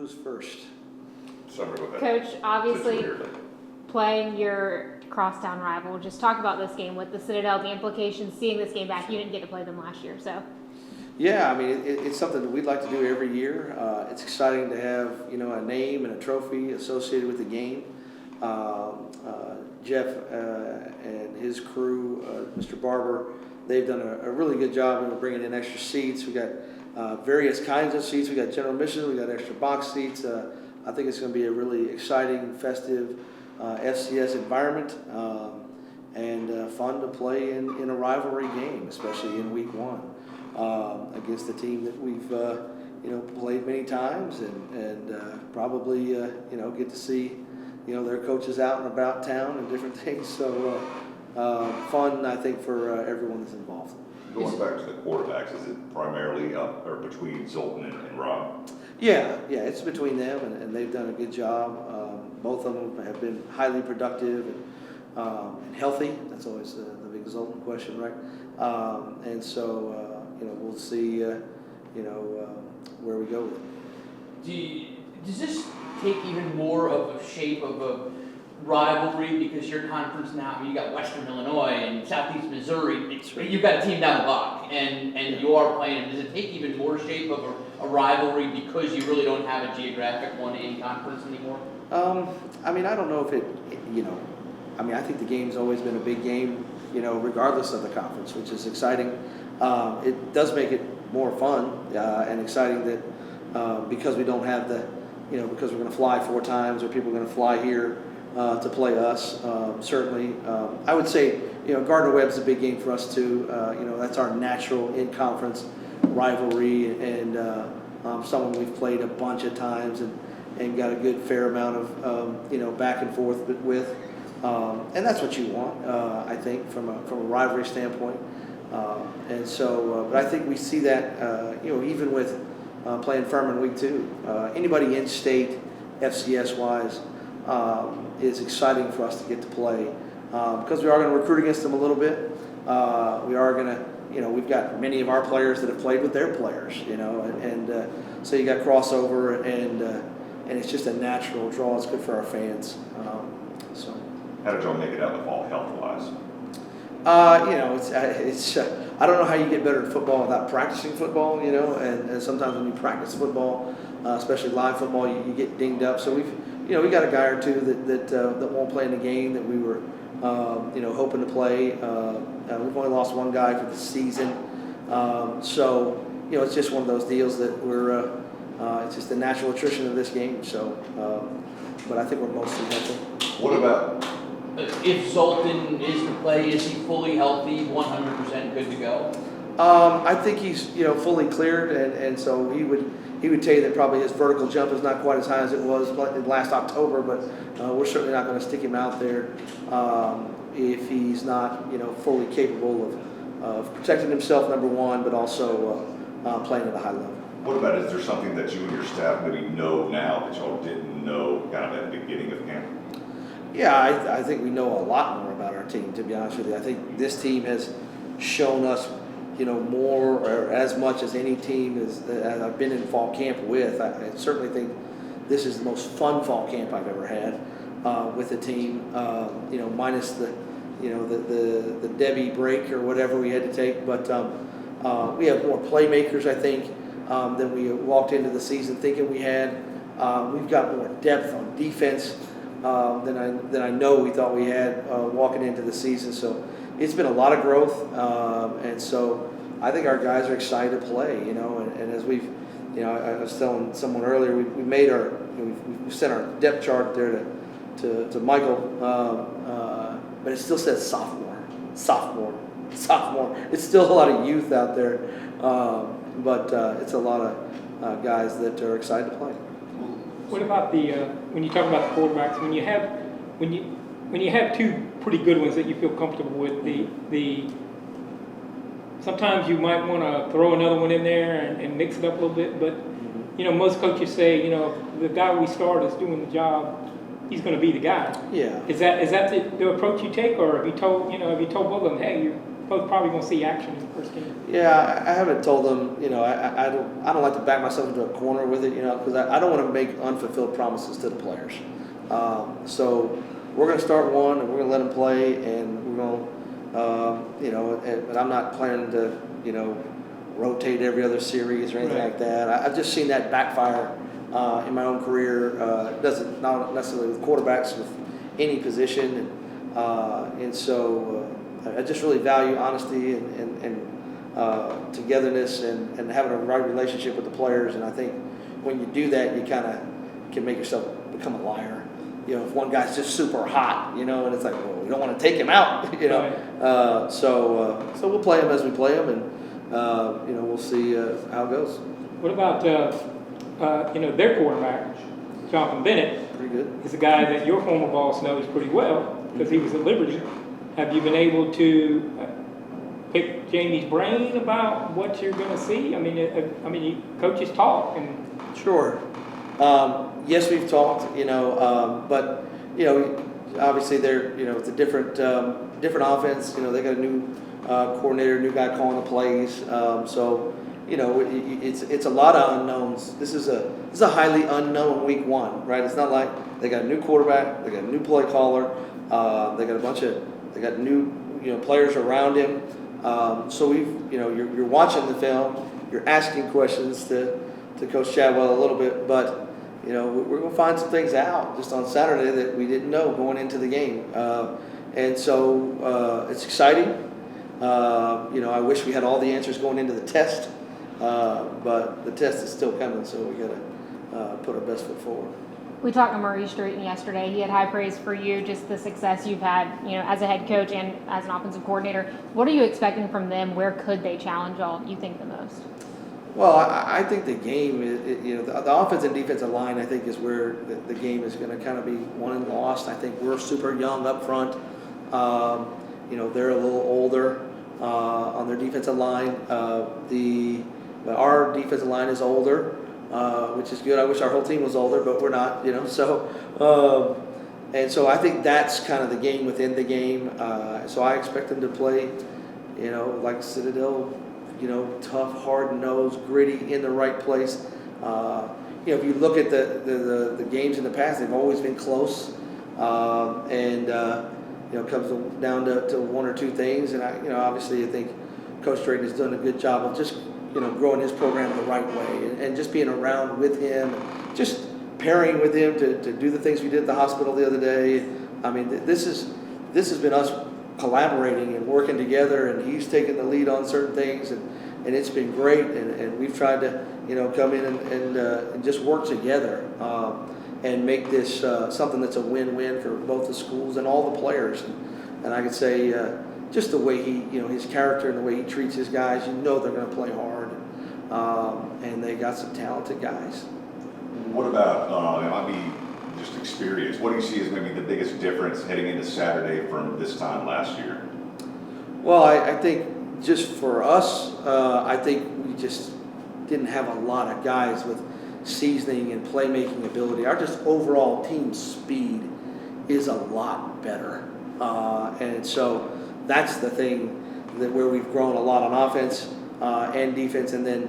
Who's first? Summer, go ahead. Coach, obviously playing your crosstown rival, just talk about this game with the Citadel, the implications, seeing this game back. You didn't get to play them last year, so. Yeah, I mean, it's something that we'd like to do every year. It's exciting to have, a name and a trophy associated with the game. Jeff and his crew, Mr. Barber, they've done a really good job of bringing in extra seats. We got various kinds of seats. We got general admission. We got extra box seats. I think it's going to be a really exciting, festive FCS environment and fun to play in a rivalry game, especially in week one against a team that we've played many times and probably get to see their coaches out and about town and different things. So fun, I think, for everyone that's involved. Going back to the quarterbacks, is it primarily up or between Zoltan and Rob? Yeah, it's between them, and they've done a good job. Both of them have been highly productive and healthy. That's always the big Zoltan question, right? And so, we'll see, where we go with it. Does this take even more of a shape of a rivalry because your conference now, you got Western Illinois and Southeast Missouri, you've got a team down the block and you are playing. Does it take even more shape of a rivalry because you really don't have a geographic one in conference anymore? I don't know if I think the game's always been a big game, regardless of the conference, which is exciting. It does make it more fun and exciting that because we don't have because we're going to fly 4 times or people are going to fly here to play us. Certainly, I would say, Gardner-Webb's a big game for us too. That's our natural in-conference rivalry and someone we've played a bunch of times and got a good fair amount of back and forth with. And that's what you want, I think, from a rivalry standpoint. And so, but I think we see that, even with playing Furman week 2. Anybody in-state, FCS-wise, is exciting for us to get to play because we are going to recruit against them a little bit. We are going to, we've got many of our players that have played with their players, and so you got crossover and it's just a natural draw. It's good for our fans. So. How did y'all make it out in the fall health-wise? It's I don't know how you get better at football without practicing football, and sometimes when you practice football, especially live football, you get dinged up. So we got a guy or two that won't play in the game that we were, hoping to play. We've only lost one guy for the season. So, it's just one of those deals that we're, it's just the natural attrition of this game. So, but I think we're mostly healthy. What about? If Zoltan is to play, is he fully healthy, 100% good to go? I think he's fully cleared, and so he would tell you that probably his vertical jump is not quite as high as it was last October, but we're certainly not going to stick him out there if he's not fully capable of protecting himself, number one, but also playing at a high level. What about, is there something that you and your staff maybe know now that y'all didn't know kind of at the beginning of camp? Yeah, I think we know a lot more about our team, to be honest with you. I think this team has shown us, more or as much as any team that I've been in fall camp with. I certainly think this is the most fun fall camp I've ever had with the team, minus the Debbie break or whatever we had to take. But we have more playmakers, I think, than we walked into the season thinking we had. We've got more depth on defense than I know we thought we had walking into the season. So it's been a lot of growth, and so I think our guys are excited to play. And as we've, I was telling someone earlier, we made we sent our depth chart there to Michael, but it still says sophomore. It's still a lot of youth out there, but it's a lot of guys that are excited to play. What about when you talk about the quarterbacks? When you have 2 pretty good ones that you feel comfortable with, sometimes you might want to throw another one in there and mix it up a little bit. But most coaches say the guy we start is doing the job. He's going to be the guy. Yeah. Is that the approach you take, or have you told both of them, hey, you're both probably going to see action in the first game. Yeah, I haven't told them, I don't like to back myself into a corner with it, because I don't want to make unfulfilled promises to the players. So we're going to start one, and we're going to let them play, and we're going to, but I'm not planning to, rotate every other series or anything Right. like that. I've just seen that backfire in my own career. Doesn't not necessarily with quarterbacks, with any position, and so I just really value honesty and togetherness and having a right relationship with the players. And I think when you do that, you kind of can make yourself become a liar. If one guy's just super hot, and it's like, well, we don't want to take him out, Right. So we'll play him as we play him, and we'll see how it goes. What about, their quarterback, Jonathan Bennett, Pretty good. is a guy that your former boss knows pretty well because he was at Liberty. Have you been able to pick Jamie's brain about what you're going to see? I mean, coaches talk, and Sure. Yes, we've talked, but, obviously they're, it's a different offense. They got a new coordinator, new guy calling the plays. So, it's a lot of unknowns. This is a highly unknown week one, right? It's not like they got a new quarterback, they got a new play caller, they got new, players around him. So you're watching the film, you're asking questions to Coach Chadwell a little bit, but we're going to find some things out just on Saturday that we didn't know going into the game, and so it's exciting. I wish we had all the answers going into the test, but the test is still coming, so we got to put our best foot forward. We talked to Murray Streeton yesterday. He had high praise for you, just the success you've had, as a head coach and as an offensive coordinator. What are you expecting from them? Where could they challenge y'all, you think, the most? Well, I think the game, the offensive and defensive line, I think, is where the game is going to kind of be won and lost. I think we're super young up front. They're a little older on their defensive line. But our defensive line is older, which is good. I wish our whole team was older, but we're not. So and so I think that's kind of the game within the game. So I expect them to play, like Citadel. Tough, hard-nosed, gritty, in the right place. If you look at the games in the past, they've always been close, and it comes down to one or two things. And obviously, I think Coach Drayton has done a good job of just growing his program the right way and just being around with him, just pairing with him to do the things we did at the hospital the other day. I mean, this has been us collaborating and working together, and he's taken the lead on certain things, and it's been great, and we've tried to come in and just work together and make this something that's a win-win for both the schools and all the players. And I could say just the way he his character and the way he treats his guys, they're going to play hard, and they got some talented guys. What about, it might be just experience. What do you see as maybe the biggest difference heading into Saturday from this time last year? Well, I think just for us, I think we just didn't have a lot of guys with seasoning and playmaking ability. Our just overall team speed is a lot better. And so that's the thing where we've grown a lot on offense and defense. And then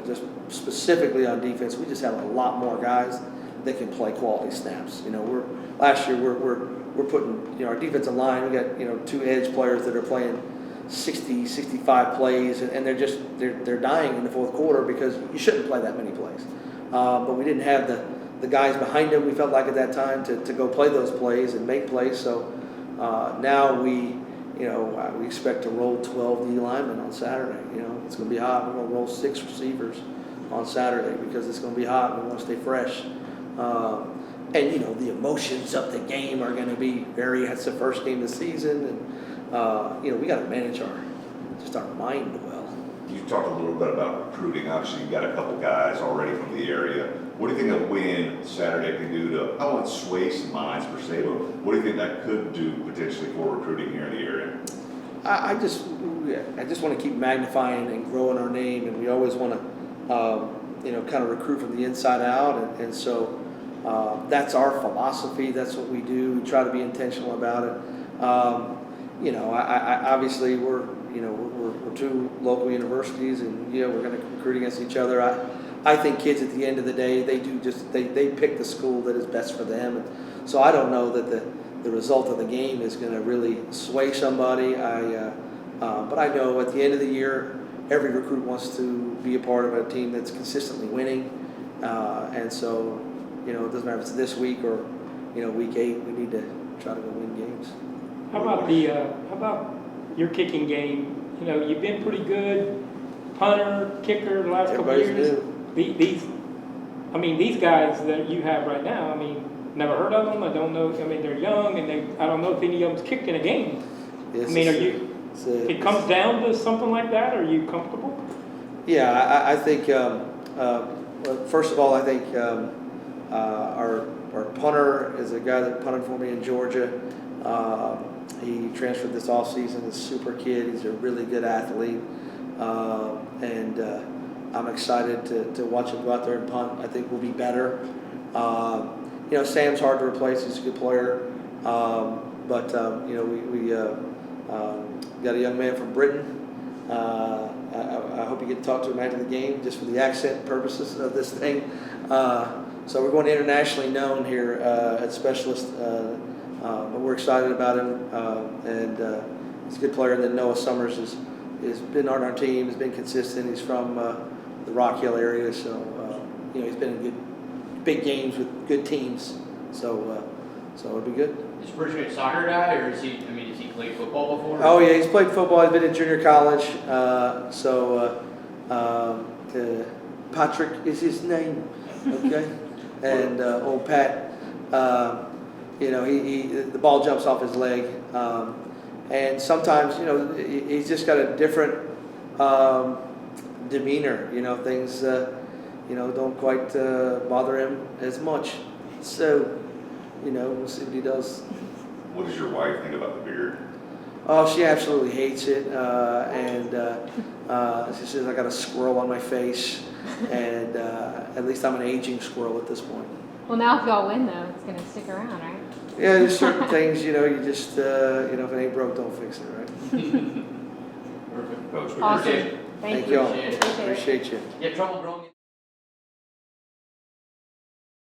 just specifically on defense, we just have a lot more guys that can play quality snaps. Last year we're putting, our defensive line, we got, two edge players that are playing 60, 65 plays, and they're dying in the fourth quarter because you shouldn't play that many plays. But we didn't have the guys behind them, we felt like at that time, to go play those plays and make plays. So now we expect to roll 12 D linemen on Saturday. It's going to be hot. We're going to roll 6 receivers on Saturday because it's going to be hot and we want to stay fresh. And the emotions of the game are going to be it's the first game of the season, and we got to manage our mind well. You talked a little bit about recruiting. Obviously, you've got a couple guys already from the area. What do you think a win Saturday can do to, I don't want to sway some minds per se, but what do you think that could do potentially for recruiting here in the area? I just want to keep magnifying and growing our name, and we always want to kind of recruit from the inside out, and so that's our philosophy. That's what we do. We try to be intentional about it. I obviously we're you know, we're two local universities, and yeah, we're going to recruit against each other. I think kids at the end of the day, they pick the school that is best for them. And so I don't know that the result of the game is going to really sway somebody. But I know at the end of the year, every recruit wants to be a part of a team that's consistently winning. And so, you know, it doesn't matter if it's this week or, you know, week 8, we need to try to go win games. How about your kicking game? You know, you've been pretty good, punter, kicker the last couple of Everybody's years. These guys that you have right now, I mean, never heard of them. I don't know. I mean, they're young, and I don't know if any of them's kicked in a game. Yes, I mean, if it comes down to something like that, are you comfortable? Yeah, I think, first of all, I think our punter is a guy that punted for me in Georgia. He transferred this offseason, a super kid. He's a really good athlete. And I'm excited to watch him go out there and punt. I think we'll be better. You know, Sam's hard to replace. He's a good player. But you know, we got a young man from Britain. I hope you get to talk to him after the game, just for the accent purposes of this thing. So we're going internationally known here at Specialist, but we're excited about him, and he's a good player. And then Noah Summers has been on our team, has been consistent. He's from the Rock Hill area, so you know, he's been in big games with good teams. So it'll be good. Is Bruce a soccer guy, or has he played football before? Oh yeah, he's played football. He's been in junior college. Patrick is his name, okay? And old Pat, you know, the ball jumps off his leg, and sometimes, you know, he's just got a different demeanor. You know, things you know, don't quite bother him as much. So, you know, we'll see what he does. What does your wife think about the beard? Oh, she absolutely hates it, and she says I got a squirrel on my face, and at least I'm an aging squirrel at this point. Well, now if y'all win, though, it's going to stick around, right? Yeah, there's certain things, you know, you just, you know, if it ain't broke, don't fix it, right? Perfect. Coach, we Awesome. appreciate it. Thank you all. Appreciate it. Appreciate you. You have trouble growing?